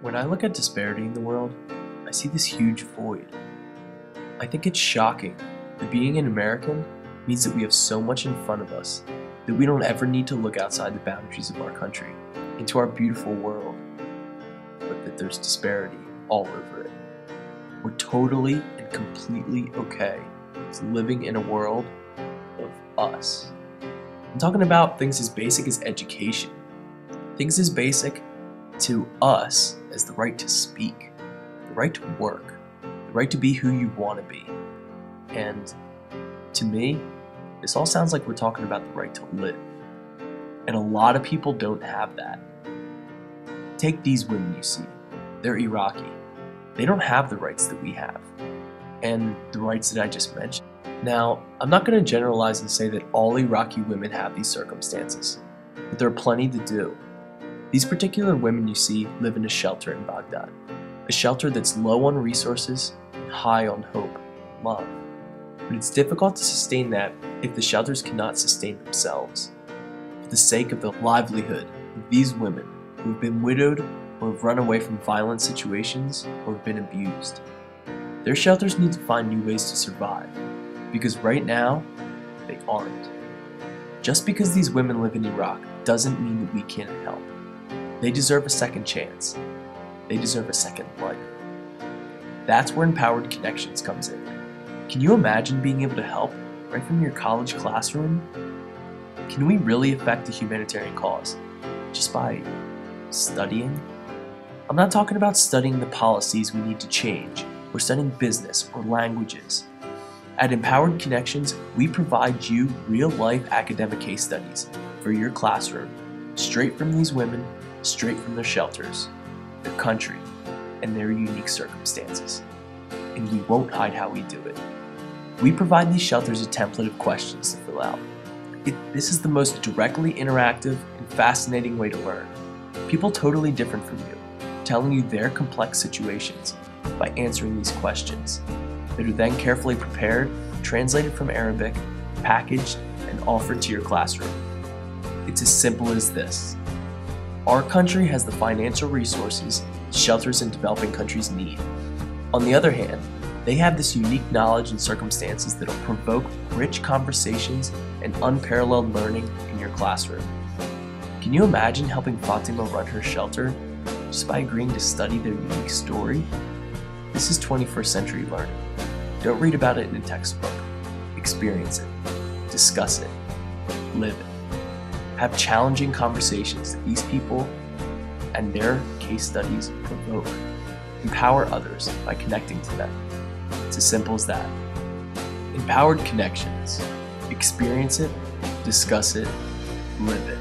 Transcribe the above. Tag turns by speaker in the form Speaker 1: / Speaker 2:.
Speaker 1: When I look at disparity in the world, I see this huge void. I think it's shocking that being an American means that we have so much in front of us that we don't ever need to look outside the boundaries of our country, into our beautiful world, but that there's disparity all over it. We're totally and completely okay with living in a world of us. I'm talking about things as basic as education, things as basic to us as the right to speak, the right to work, the right to be who you want to be. And to me, this all sounds like we're talking about the right to live. And a lot of people don't have that. Take these women you see. They're Iraqi. They don't have the rights that we have, and the rights that I just mentioned. Now, I'm not going to generalize and say that all Iraqi women have these circumstances, but there are plenty that do. These particular women you see live in a shelter in Baghdad, a shelter that's low on resources and high on hope and love. But it's difficult to sustain that if the shelters cannot sustain themselves. For the sake of the livelihood of these women who have been widowed or have run away from violent situations or have been abused, their shelters need to find new ways to survive, because right now, they aren't. Just because these women live in Iraq doesn't mean that we can't help. They deserve a second chance. They deserve a second life. That's where Empowered Connections comes in. Can you imagine being able to help right from your college classroom? Can we really affect a humanitarian cause just by studying? I'm not talking about studying the policies we need to change, or studying business or languages. At Empowered Connections, we provide you real-life academic case studies for your classroom, straight from these women, straight from their shelters, their country, and their unique circumstances. And we won't hide how we do it. We provide these shelters a template of questions to fill out. This is the most directly interactive and fascinating way to learn. People totally different from you, telling you their complex situations by answering these questions that are then carefully prepared, translated from Arabic, packaged, and offered to your classroom. It's as simple as this. Our country has the financial resources shelters in developing countries need. On the other hand, they have this unique knowledge and circumstances that will provoke rich conversations and unparalleled learning in your classroom. Can you imagine helping Fatima run her shelter just by agreeing to study their unique story? This is 21st century learning. Don't read about it in a textbook. Experience it. Discuss it. Live it. Have challenging conversations that these people and their case studies provoke. Empower others by connecting to them. It's as simple as that. Empowered Connections. Experience it, discuss it, live it.